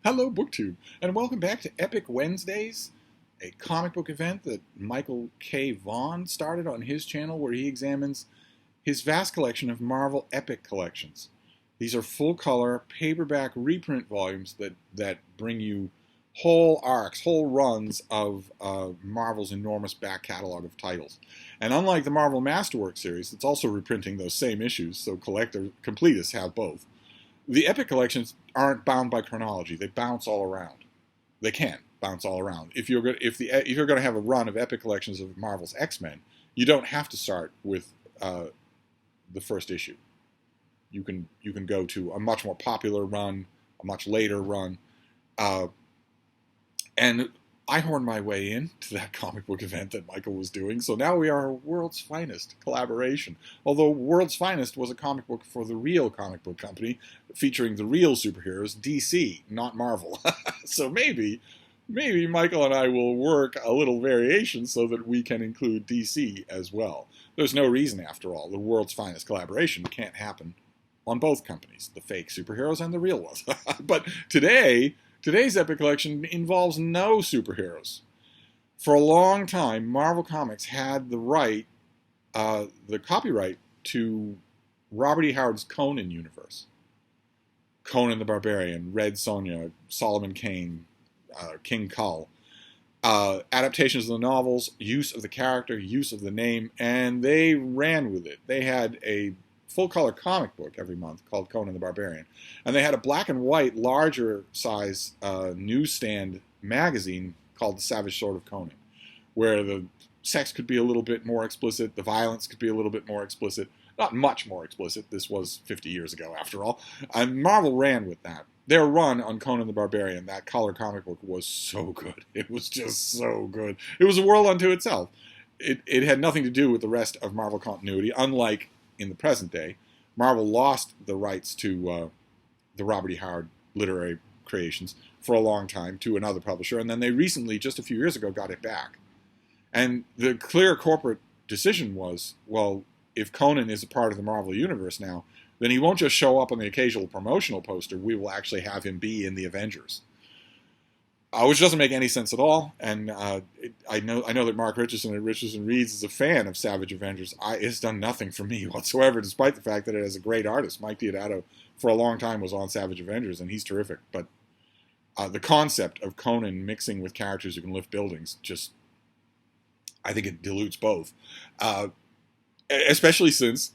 Hello, BookTube, and welcome back to Epic Wednesdays, a comic book event that Michael K. Vaughan started on his channel where he examines his vast collection of Marvel Epic collections. These are full-color, paperback reprint volumes that bring you whole arcs, whole runs of Marvel's enormous back catalog of titles. And unlike the Marvel Masterwork series, it's also reprinting those same issues, so completists have both. The Epic collections aren't bound by chronology. They bounce all around. They can bounce all around. If you're going to have a run of Epic collections of Marvel's X-Men, you don't have to start with the first issue. You can go to a much more popular run, a much later run, and I horned my way in to that comic book event that Michael was doing, so now we are World's Finest collaboration. Although World's Finest was a comic book for the real comic book company, featuring the real superheroes, DC, not Marvel. So maybe Michael and I will work a little variation so that we can include DC as well. There's no reason, after all. The World's Finest collaboration can't happen on both companies, the fake superheroes and the real ones. But today's Epic collection involves no superheroes. For a long time, Marvel Comics had the copyright to Robert E. Howard's Conan universe. Conan the Barbarian, Red Sonja, Solomon Kane, King Kull. Adaptations of the novels, use of the character, use of the name, and they ran with it. They had a full-color comic book every month called Conan the Barbarian. And they had a black and white, larger size newsstand magazine called The Savage Sword of Conan, where the sex could be a little bit more explicit, the violence could be a little bit more explicit, not much more explicit. This was 50 years ago, after all. And Marvel ran with that. Their run on Conan the Barbarian, that color comic book, was so good. It was just so good. It was a world unto itself. It had nothing to do with the rest of Marvel continuity, unlike in the present day. Marvel lost the rights to the Robert E. Howard literary creations for a long time to another publisher, and then they recently, just a few years ago, got it back. And the clear corporate decision was, well, if Conan is a part of the Marvel Universe now, then he won't just show up on the occasional promotional poster. We will actually have him be in the Avengers. Which doesn't make any sense at all, and I know that Mark Richardson at Richardson Reads is a fan of Savage Avengers. It's done nothing for me whatsoever, despite the fact that it has a great artist. Mike Deodato, for a long time, was on Savage Avengers, and he's terrific. But the concept of Conan mixing with characters who can lift buildings, I think it dilutes both. Especially since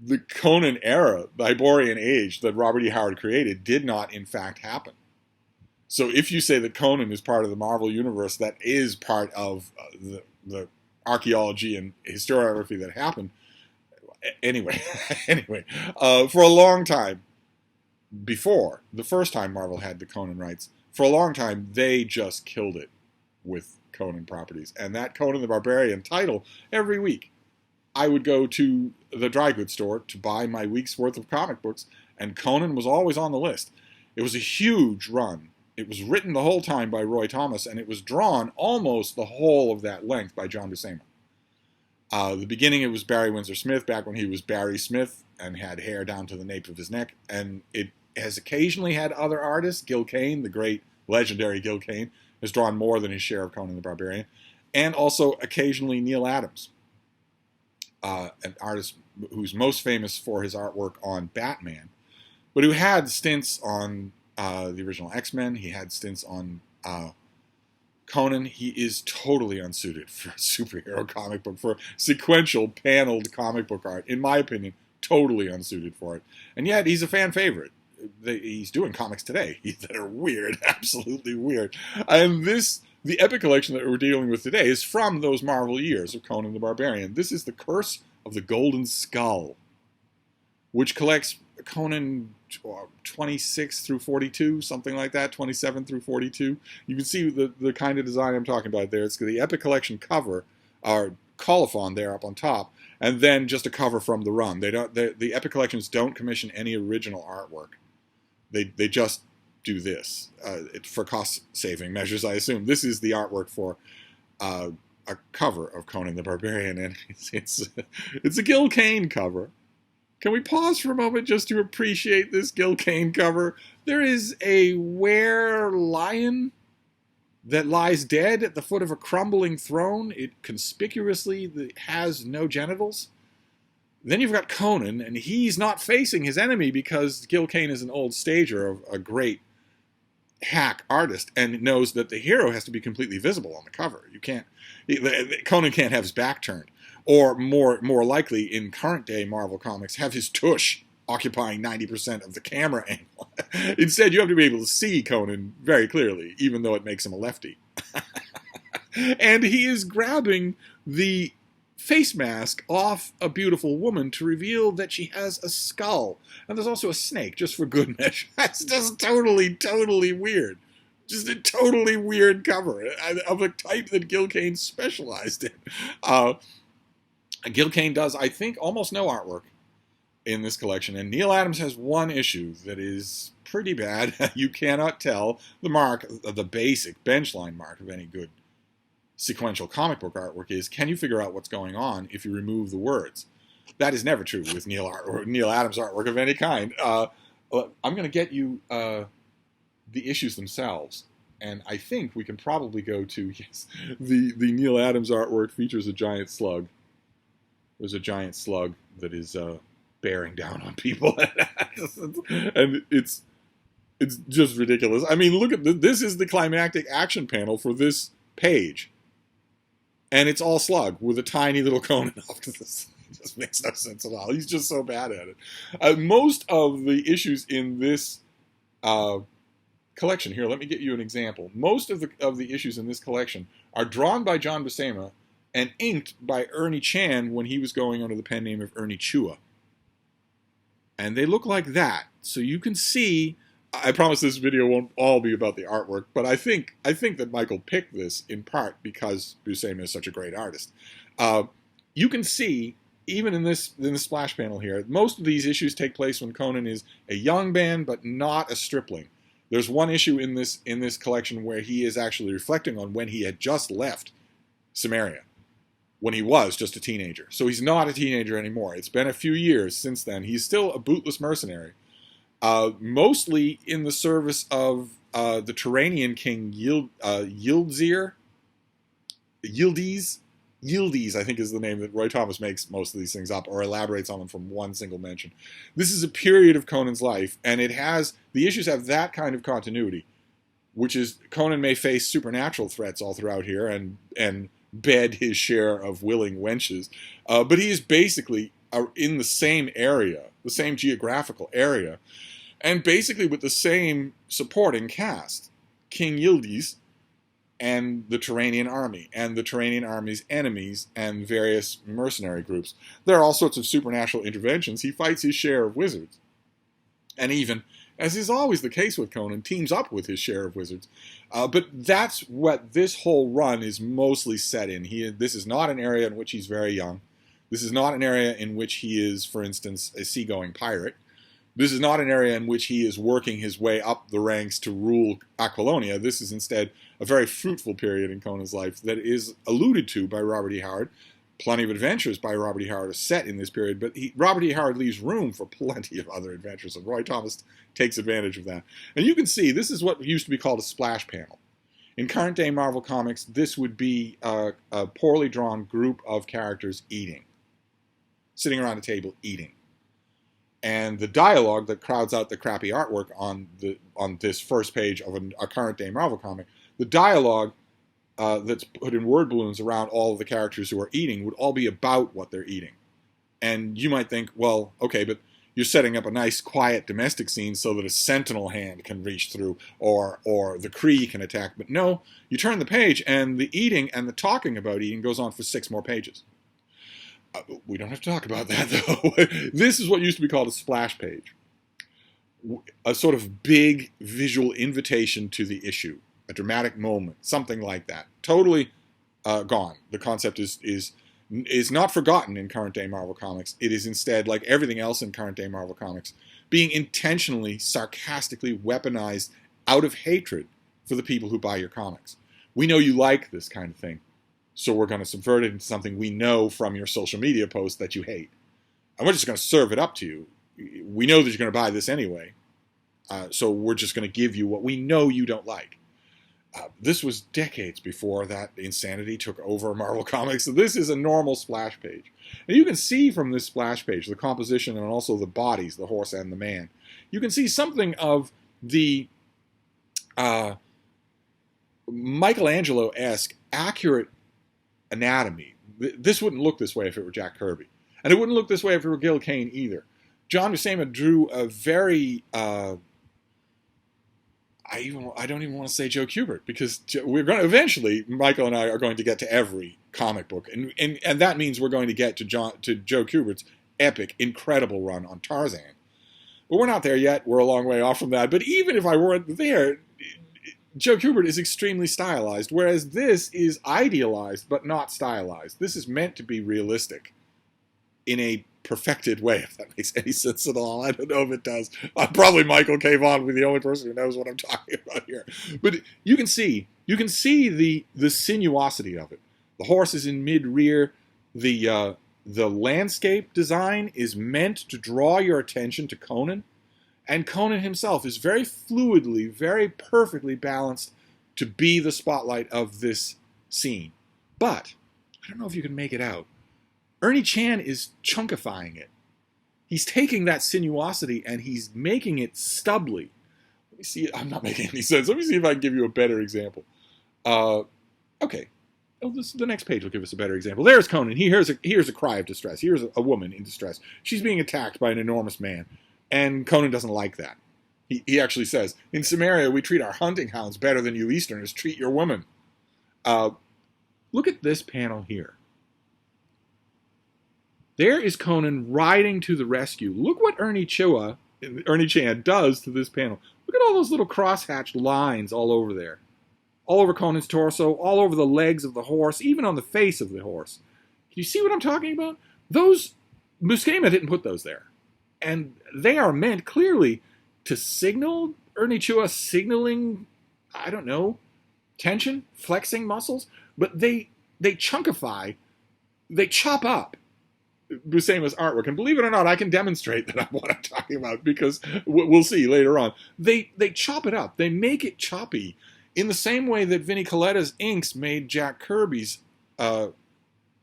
the Conan era, the Barbarian age that Robert E. Howard created, did not, in fact, happen. So if you say that Conan is part of the Marvel Universe, that is part of the archaeology and historiography that happened. Anyway, for a long time, before the first time Marvel had the Conan rights, for a long time, they just killed it with Conan properties. And that Conan the Barbarian title, every week, I would go to the dry goods store to buy my week's worth of comic books, and Conan was always on the list. It was a huge run. It was written the whole time by Roy Thomas, and it was drawn almost the whole of that length by John Buscema. The beginning, it was Barry Windsor Smith, back when he was Barry Smith and had hair down to the nape of his neck, and it has occasionally had other artists. Gil Kane, the great, legendary Gil Kane, has drawn more than his share of Conan the Barbarian, and also occasionally Neil Adams, an artist who's most famous for his artwork on Batman, but who had stints on the original X-Men. He had stints on Conan. He is totally unsuited for a superhero comic book, for sequential paneled comic book art. In my opinion, totally unsuited for it. And yet, he's a fan favorite. He's doing comics today that are weird, absolutely weird. And the Epic collection that we're dealing with today is from those Marvel years of Conan the Barbarian. This is The Curse of the Golden Skull, which collects Conan 26 through 42, something like that, 27 through 42. You can see the kind of design I'm talking about there. It's the Epic Collection cover, or colophon there up on top, and then just a cover from the run. The Epic Collections don't commission any original artwork. They just do this for cost-saving measures, I assume. This is the artwork for a cover of Conan the Barbarian, and it's a Gil Kane cover. Can we pause for a moment just to appreciate this Gil Kane cover? There is a were-lion that lies dead at the foot of a crumbling throne. It conspicuously has no genitals. Then you've got Conan, and he's not facing his enemy because Gil Kane is an old stager, a great hack artist, and knows that the hero has to be completely visible on the cover. Conan can't have his back turned, or more likely in current day Marvel comics, have his tush occupying 90% of the camera angle. Instead, you have to be able to see Conan very clearly, even though it makes him a lefty. And he is grabbing the face mask off a beautiful woman to reveal that she has a skull. And there's also a snake, just for good measure. That's just totally weird. Just a totally weird cover of a type that Gil Kane specialized in. Gil Kane does, I think, almost no artwork in this collection. And Neil Adams has one issue that is pretty bad. You cannot tell the mark, the basic benchline mark of any good sequential comic book artwork is, can you figure out what's going on if you remove the words? That is never true with Neil Adams artwork of any kind. I'm going to get you the issues themselves, and I think we can probably go to, yes, the Neil Adams artwork features a giant slug. There's a giant slug that is bearing down on people, and it's just ridiculous. I mean, look at this is the climactic action panel for this page. And it's all slug with a tiny little Conan off to this. It just makes no sense at all. He's just so bad at it. Most of the issues in this collection here, let me get you an example. Most of the issues in this collection are drawn by John Buscema and inked by Ernie Chan when he was going under the pen name of Ernie Chua. And they look like that. So you can see, I promise this video won't all be about the artwork, but I think that Michael picked this in part because Buscema is such a great artist. You can see, even in this splash panel here, most of these issues take place when Conan is a young man, but not a stripling. There's one issue in this collection where he is actually reflecting on when he had just left Samaria, when he was just a teenager. So he's not a teenager anymore. It's been a few years since then. He's still a bootless mercenary. Mostly in the service of the Turanian king Yildiz, I think is the name that Roy Thomas makes most of these things up or elaborates on them from one single mention. This is a period of Conan's life, and the issues have that kind of continuity, which is Conan may face supernatural threats all throughout here and bed his share of willing wenches, but he is basically in the same area, the same geographical area, and basically with the same supporting cast. King Yildiz and the Turanian army, and the Turanian army's enemies, and various mercenary groups. There are all sorts of supernatural interventions. He fights his share of wizards. And even, as is always the case with Conan, teams up with his share of wizards. But that's what this whole run is mostly set in. This is not an area in which he's very young. This is not an area in which he is, for instance, a seagoing pirate. This is not an area in which he is working his way up the ranks to rule Aquilonia. This is instead a very fruitful period in Conan's life that is alluded to by Robert E. Howard. Plenty of adventures by Robert E. Howard are set in this period, but Robert E. Howard leaves room for plenty of other adventures, and Roy Thomas takes advantage of that. And you can see, this is what used to be called a splash panel. In current day Marvel Comics, this would be a poorly drawn group of characters eating. Sitting around a table eating. And the dialogue that crowds out the crappy artwork on this first page of a current day Marvel comic, the dialogue that's put in word balloons around all of the characters who are eating would all be about what they're eating. And you might think, well, okay, but you're setting up a nice quiet domestic scene so that a sentinel hand can reach through or the Kree can attack. But no, you turn the page and the eating and the talking about eating goes on for 6 more pages. We don't have to talk about that, though. This is what used to be called a splash page. A sort of big visual invitation to the issue. A dramatic moment. Something like that. Totally gone. The concept is not forgotten in current day Marvel Comics. It is instead, like everything else in current day Marvel Comics, being intentionally, sarcastically weaponized out of hatred for the people who buy your comics. We know you like this kind of thing. So we're going to subvert it into something we know from your social media posts that you hate. and we're just going to serve it up to you. We know that you're going to buy this anyway, so we're just going to give you what we know you don't like. This was decades before that insanity took over Marvel Comics, so this is a normal splash page. And you can see from this splash page the composition and also the bodies, the horse and the man. You can see something of the Michelangelo-esque accurate anatomy. This wouldn't look this way if it were Jack Kirby. And it wouldn't look this way if it were Gil Kane either. John Buscema drew a very... I don't even want to say Joe Kubert, because we're going to eventually, Michael and I are going to get to every comic book, and that means we're going to get to Joe Kubert's epic, incredible run on Tarzan. But we're not there yet. We're a long way off from that. But even if I weren't there, Joe Kubert is extremely stylized, whereas this is idealized but not stylized. This is meant to be realistic in a perfected way, if that makes any sense at all. I don't know if it does. Probably Michael K. Vaughan will be the only person who knows what I'm talking about here. But you can see the sinuosity of it. The horse is in mid-rear. The landscape design is meant to draw your attention to Conan. And Conan himself is very fluidly, very perfectly balanced to be the spotlight of this scene. But, I don't know if you can make it out, Ernie Chan is chunkifying it. He's taking that sinuosity and he's making it stubbly. Let me see. I'm not making any sense. Let me see if I can give you a better example. Okay. Oh, the next page will give us a better example. There's Conan. He hears a cry of distress. Here's a woman in distress. She's being attacked by an enormous man. And Conan doesn't like that. He actually says, in Samaria, we treat our hunting hounds better than you Easterners treat your women. Look at this panel here. There is Conan riding to the rescue. Look what Ernie Chan does to this panel. Look at all those little cross-hatched lines all over there. All over Conan's torso, all over the legs of the horse, even on the face of the horse. Can you see what I'm talking about? Buscema didn't put those there. And they are meant clearly to signal Ernie Chua signaling, I don't know, tension, flexing muscles. But they chunkify, they chop up Buscema's artwork. And believe it or not, I can demonstrate that what I'm talking about, because we'll see later on. They chop it up. They make it choppy in the same way that Vinnie Coletta's inks made Jack Kirby's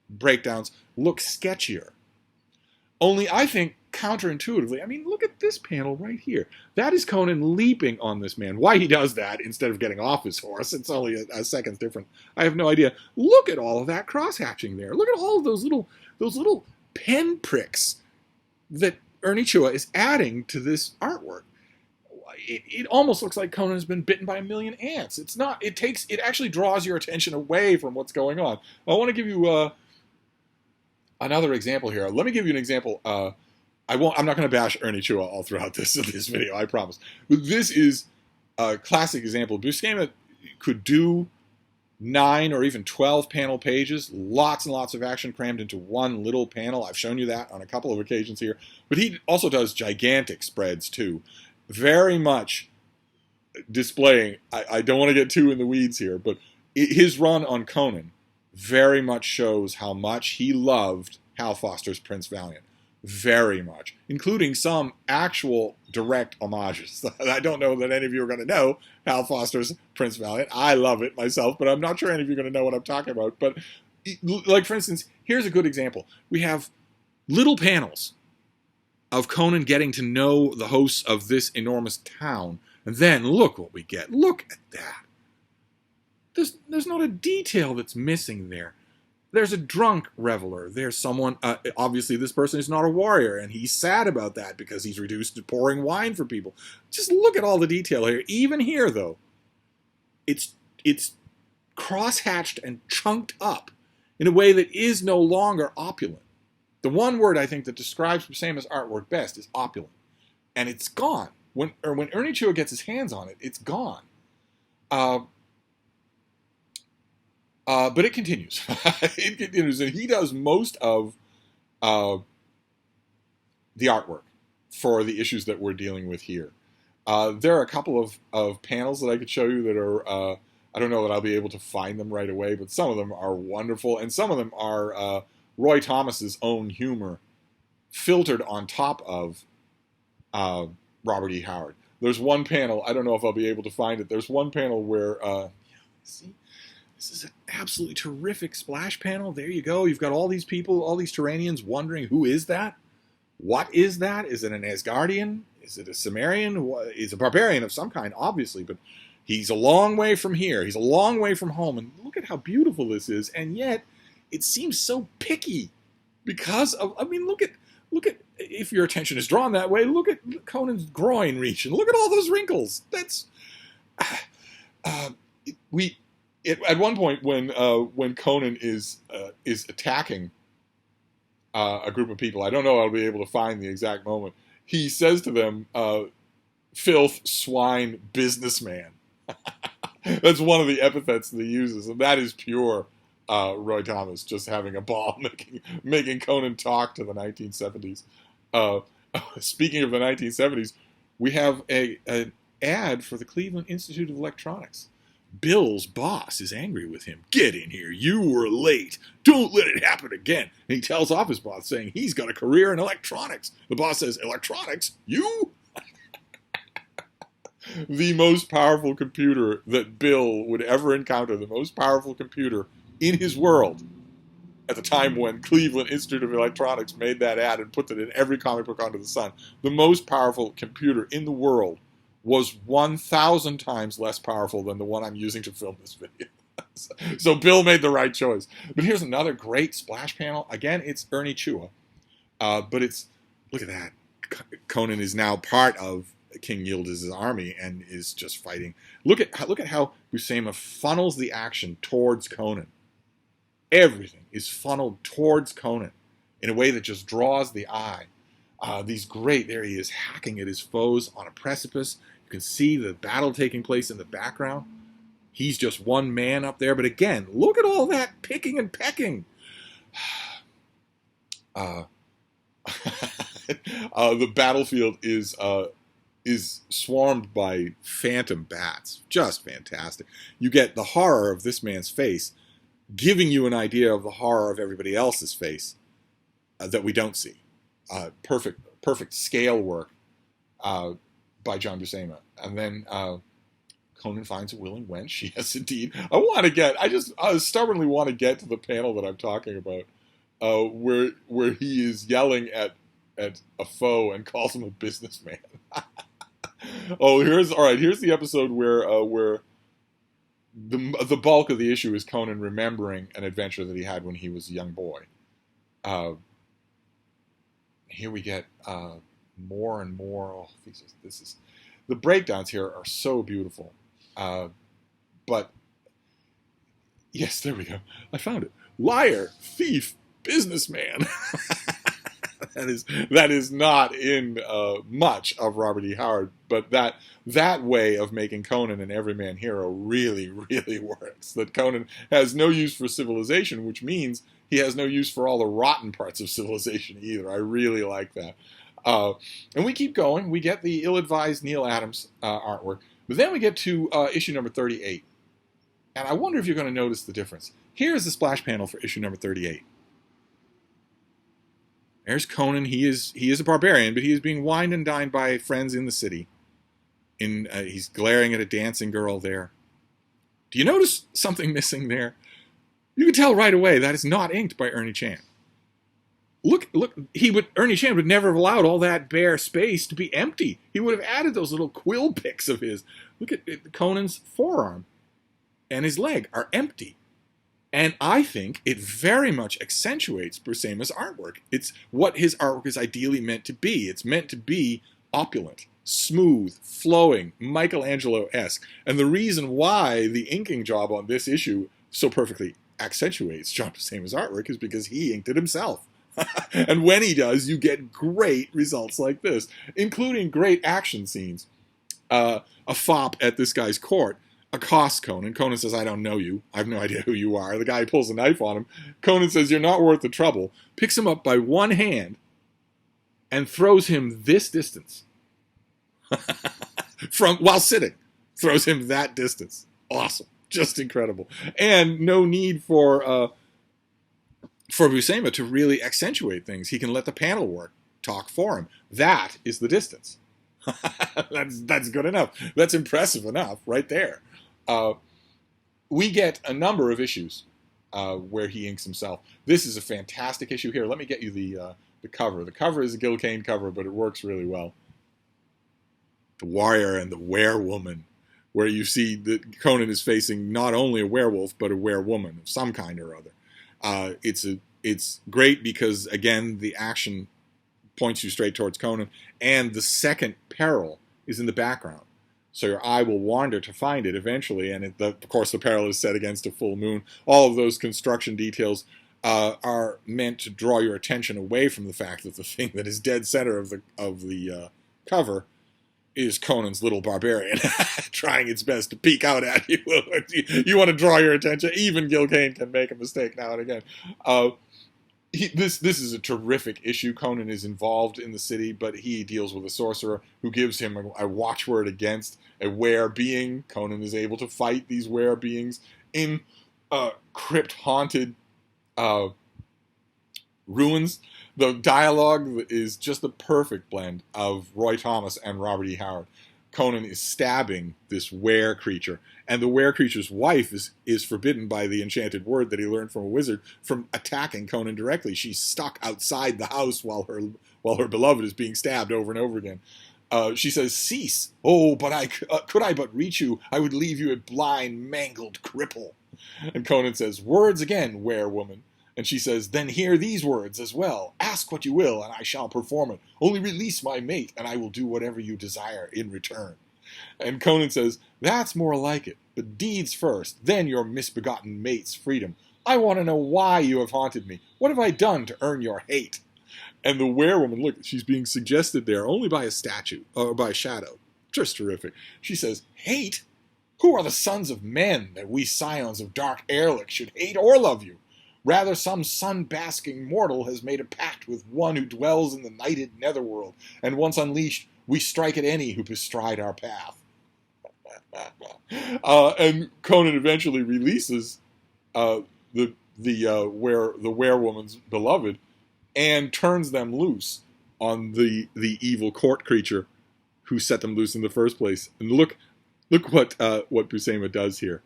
breakdowns look sketchier. Only I think counterintuitively, I mean, look at this panel right here. That is Conan leaping on this man. Why he does that instead of getting off his horse, it's only a second's difference. I have no idea. Look at all of that cross-hatching there. Look at all of those little pen pricks that Ernie Chua is adding to this artwork. It almost looks like Conan has been bitten by a million ants. It's not. It actually draws your attention away from what's going on. I want to give you another example here. Let me give you an example. I'm not going to bash Ernie Chua all throughout this video, I promise. But this is a classic example. Buscema could do 9 or even 12 panel pages, lots and lots of action crammed into one little panel. I've shown you that on a couple of occasions here. But he also does gigantic spreads too. Very much displaying, I don't want to get too in the weeds here, but his run on Conan very much shows how much he loved Hal Foster's Prince Valiant. Very much, including some actual direct homages. I don't know that any of you are going to know Hal Foster's Prince Valiant. I love it myself, but I'm not sure any of you are going to know what I'm talking about. But, like, for instance, here's a good example. We have little panels of Conan getting to know the hosts of this enormous town. And then look what we get. Look at that. There's not a detail that's missing there. There's a drunk reveler. There's someone, obviously this person is not a warrior, and he's sad about that because he's reduced to pouring wine for people. Just look at all the detail here. Even here, though, it's cross-hatched and chunked up in a way that is no longer opulent. The one word I think that describes Buscema's artwork best is opulent. And it's gone. When Ernie Chua gets his hands on it, it's gone. But it continues. It continues. And he does most of the artwork for the issues that we're dealing with here. There are a couple of panels that I could show you that are, I don't know that I'll be able to find them right away, but some of them are wonderful. And some of them are Roy Thomas's own humor filtered on top of Robert E. Howard. There's one panel, I don't know if I'll be able to find it, there's one panel where, see, this is an absolutely terrific splash panel. There you go. You've got all these people, all these Turanians wondering, who is that? What is that? Is it an Asgardian? Is it a Cimmerian? He's a barbarian of some kind, obviously, but he's a long way from here. He's a long way from home. And look at how beautiful this is. And yet, it seems so picky because of, I mean, look at, if your attention is drawn that way, look at Conan's groin region. Look at all those wrinkles. That's, at one point when Conan is attacking a group of people, I don't know, I'll be able to find the exact moment, he says to them, filth, swine, businessman. That's one of the epithets that he uses, and that is pure Roy Thomas just having a ball making Conan talk to the 1970s. Speaking of the 1970s, we have an ad for the Cleveland Institute of Electronics. Bill's boss is angry with him. Get in here. You were late. Don't let it happen again. And he tells off his boss, saying he's got a career in electronics. The boss says, electronics? You? The most powerful computer that Bill would ever encounter, the most powerful computer in his world, at the time when Cleveland Institute of Electronics made that ad and put it in every comic book under the sun, the most powerful computer in the world was 1,000 times less powerful than the one I'm using to film this video. So Bill made the right choice. But here's another great splash panel. Again, it's Ernie Chua. But it's, look at that. Conan is now part of King Yildiz's army and is just fighting. Look at how Buscema funnels the action towards Conan. Everything is funneled towards Conan in a way that just draws the eye. There he is hacking at his foes on a precipice. You can see the battle taking place in the background. He's just one man up there. But again, look at all that picking and pecking. The battlefield is swarmed by phantom bats. Just fantastic. You get the horror of this man's face, giving you an idea of the horror of everybody else's face that we don't see. Perfect scale work by John Buscema. And then Conan finds a willing wench. Yes, indeed. I stubbornly want to get to the panel that I'm talking about, where he is yelling at a foe and calls him a businessman. Here's the episode where the bulk of the issue is Conan remembering an adventure that he had when he was a young boy. Here we get more and more. The breakdowns here are so beautiful. But yes, there we go. I found it. Liar, thief, businessman. That is not in much of Robert E. Howard, but that way of making Conan an everyman hero really, really works. That Conan has no use for civilization, which means he has no use for all the rotten parts of civilization either. I really like that. And we keep going. We get the ill-advised Neil Adams artwork, but then we get to issue number 38. And I wonder if you're going to notice the difference. Here's the splash panel for issue number 38. There's Conan. He is a barbarian, but he is being wined and dined by friends in the city. He's glaring at a dancing girl there. Do you notice something missing there? You can tell right away that is not inked by Ernie Chan. Look, Ernie Chan would never have allowed all that bare space to be empty. He would have added those little quill picks of his. Look at Conan's forearm and his leg are empty. And I think it very much accentuates Buscema's artwork. It's what his artwork is ideally meant to be. It's meant to be opulent, smooth, flowing, Michelangelo-esque. And the reason why the inking job on this issue so perfectly accentuates John Buscema's artwork is because he inked it himself. And when he does, you get great results like this, including great action scenes. A fop at this guy's court accosts Conan. Conan says, I don't know you. I have no idea who you are. The guy pulls a knife on him. Conan says, you're not worth the trouble. Picks him up by one hand and throws him this distance. While sitting. Throws him that distance. Awesome. Just incredible. And no need for Buscema to really accentuate things. He can let the panel work. talk for him. That is the distance. That's good enough. That's impressive enough right there. We get a number of issues where he inks himself. This is a fantastic issue here. Let me get you the cover. The cover is a Gil Kane cover, but it works really well. The Warrior and the Werewoman, where you see that Conan is facing not only a werewolf, but a werewoman of some kind or other. It's great because, again, the action points you straight towards Conan, and the second peril is in the background. So your eye will wander to find it eventually, and of course the peril is set against a full moon. All of those construction details are meant to draw your attention away from the fact that the thing that is dead center of the cover is Conan's little barbarian, trying its best to peek out at you. You want to draw your attention. Even Gil Kane can make a mistake now and again. This is a terrific issue. Conan is involved in the city, but he deals with a sorcerer who gives him a watchword against a were-being. Conan is able to fight these were-beings in crypt-haunted ruins. The dialogue is just the perfect blend of Roy Thomas and Robert E. Howard. Conan is stabbing this were creature, and the were creature's wife is forbidden by the enchanted word that he learned from a wizard from attacking Conan directly. She's stuck outside the house while her beloved is being stabbed over and over again. She says, "Cease! Oh, but could I but reach you, I would leave you a blind, mangled cripple." And Conan says, "Words again, were-woman." And she says, "Then hear these words as well. Ask what you will, and I shall perform it. Only release my mate, and I will do whatever you desire in return." And Conan says, "That's more like it. But deeds first, then your misbegotten mate's freedom. I want to know why you have haunted me. What have I done to earn your hate?" And the werewoman, look, she's being suggested there only by a statue, or by a shadow. Just terrific. She says, "Hate? Who are the sons of men that we scions of dark Erlich should hate or love you? Rather, some sun-basking mortal has made a pact with one who dwells in the nighted netherworld, and once unleashed, we strike at any who bestride our path." And Conan eventually releases the werewoman's beloved and turns them loose on the evil court creature who set them loose in the first place. And look what Buscema does here.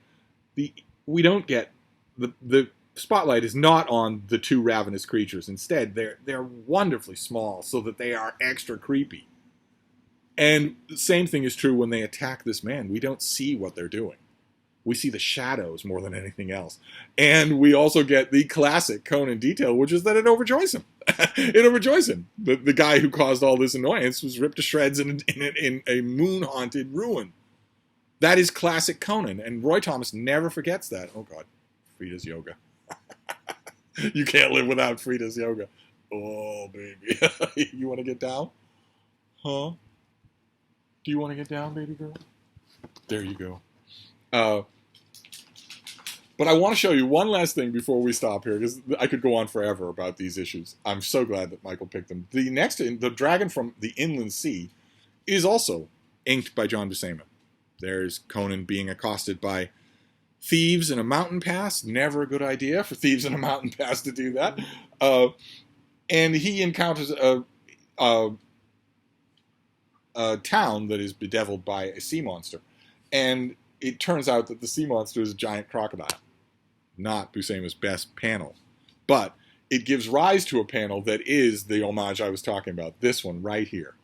We don't get the spotlight is not on the two ravenous creatures. Instead, they're wonderfully small so that they are extra creepy. And the same thing is true when they attack this man. We don't see what they're doing. We see the shadows more than anything else. And we also get the classic Conan detail, which is that it overjoys him. It overjoys him. The guy who caused all this annoyance was ripped to shreds in a moon-haunted ruin. That is classic Conan, and Roy Thomas never forgets that. Oh, God. Frida's yoga. You can't live without Frida's yoga. Oh, baby. You want to get down? Huh? Do you want to get down, baby girl? There you go. But I want to show you one last thing before we stop here, because I could go on forever about these issues. I'm so glad that Michael picked them. The Dragon from the Inland Sea is also inked by John Buscema. There's Conan being accosted by thieves in a mountain pass. Never a good idea for thieves in a mountain pass to do that. And he encounters a town that is bedeviled by a sea monster. And it turns out that the sea monster is a giant crocodile. Not Buscema's best panel. But it gives rise to a panel that is the homage I was talking about. This one right here.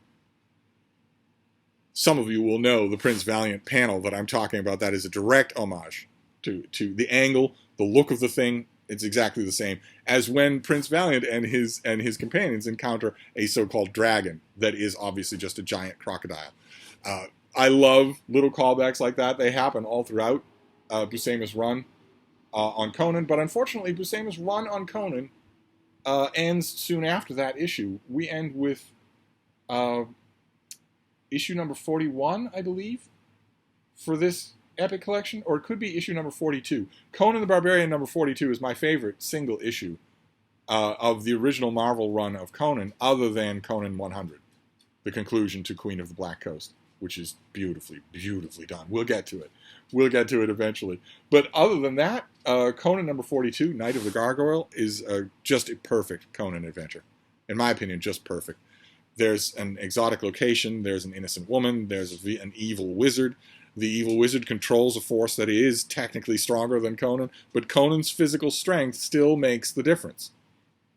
Some of you will know the Prince Valiant panel that I'm talking about. That is a direct homage to the angle, the look of the thing. It's exactly the same as when Prince Valiant and his companions encounter a so-called dragon that is obviously just a giant crocodile. I love little callbacks like that. They happen all throughout Buscema's run on Conan, but unfortunately Buscema's run on Conan ends soon after that issue. We end with issue number 41, I believe, for this epic collection, or it could be issue number 42. Conan the Barbarian number 42 is my favorite single issue of the original Marvel run of Conan, other than Conan 100, the conclusion to Queen of the Black Coast, which is beautifully, beautifully done. We'll get to it. We'll get to it eventually. But other than that, Conan number 42, Night of the Gargoyle, is just a perfect Conan adventure. In my opinion, just perfect. There's an exotic location, there's an innocent woman, there's an evil wizard. The evil wizard controls a force that is technically stronger than Conan, but Conan's physical strength still makes the difference.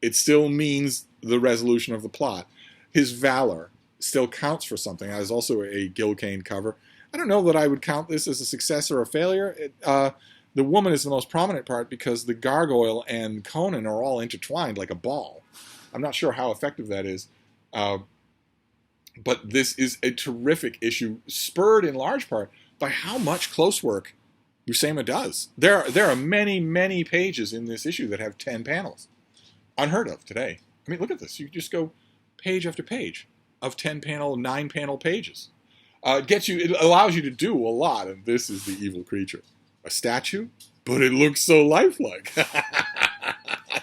It still means the resolution of the plot. His valor still counts for something. That is also a Gil Kane cover. I don't know that I would count this as a success or a failure. The woman is the most prominent part because the gargoyle and Conan are all intertwined like a ball. I'm not sure how effective that is. But this is a terrific issue, spurred in large part by how much close work Buscema does. There are many, many pages in this issue that have 10 panels. Unheard of today. I mean, look at this. You just go page after page of 10-panel, 9-panel pages. It allows you to do a lot, and this is the evil creature. A statue, but it looks so lifelike.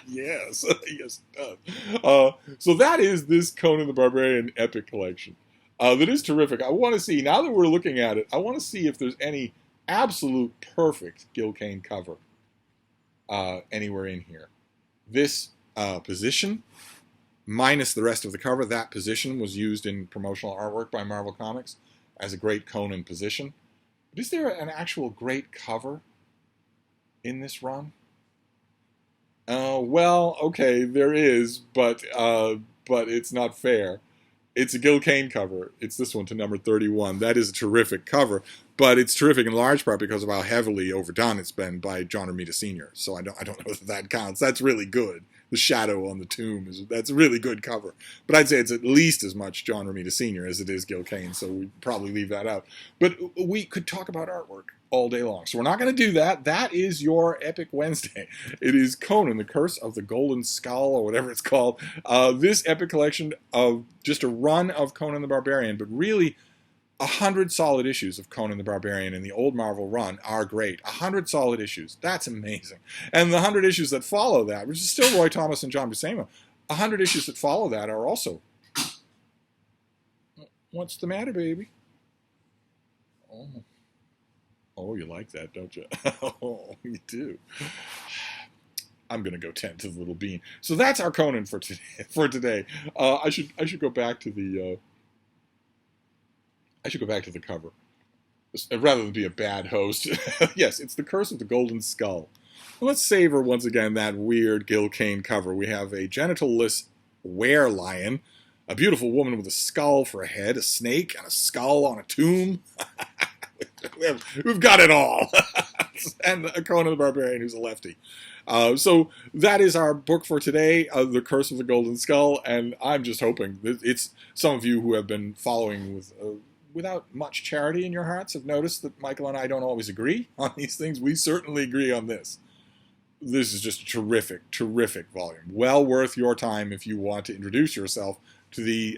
Yes, yes it does. So that is this Conan the Barbarian epic collection. That is terrific. I want to see, now that we're looking at it, I want to see if there's any absolute perfect Gil Kane cover anywhere in here. This position, minus the rest of the cover, that position was used in promotional artwork by Marvel Comics as a great Conan position. But is there an actual great cover in this run? Well, okay, there is, but it's not fair. It's a Gil Kane cover. It's this one to number 31. That is a terrific cover, but it's terrific in large part because of how heavily overdone it's been by John Romita Sr. So I don't know if that counts. That's really good. The shadow on the tomb that's a really good cover. But I'd say it's at least as much John Romita Sr. as it is Gil Kane, so we'd probably leave that out. But we could talk about artwork all day long. So we're not going to do that. That is your Epic Wednesday. It is Conan, the Curse of the Golden Skull, or whatever it's called. This epic collection of just a run of Conan the Barbarian, but really 100 solid issues of Conan the Barbarian in the old Marvel run are great. 100 solid issues. That's amazing. And the 100 issues that follow that, which is still Roy Thomas and John Buscema, 100 issues that follow that are also... What's the matter, baby? Oh, you like that, don't you? Oh, you do. I'm going to go tend to the little bean. So that's our Conan for today. I should go back to the... I should go back to the cover, rather than be a bad host. Yes, it's The Curse of the Golden Skull. Well, let's savor once again that weird Gil Kane cover. We have a genitalless were-lion, a beautiful woman with a skull for a head, a snake, and a skull on a tomb. We've got it all. And a Conan the Barbarian who's a lefty. So that is our book for today, The Curse of the Golden Skull, and I'm just hoping that it's some of you who have been following without much charity in your hearts have noticed that Michael and I don't always agree on these things. We certainly agree on this. This is just a terrific, terrific volume. Well worth your time if you want to introduce yourself to the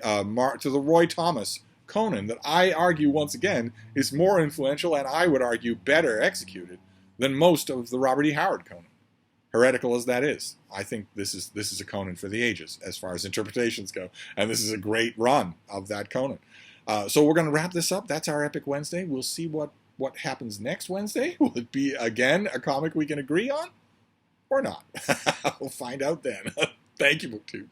Roy Thomas Conan that I argue once again is more influential and I would argue better executed than most of the Robert E. Howard Conan. Heretical as that is, I think this is a Conan for the ages as far as interpretations go, and this is a great run of that Conan. So we're going to wrap this up. That's our Epic Wednesday. We'll see what happens next Wednesday. Will it be, again, a comic we can agree on? Or not? We'll find out then. Thank you, BookTube.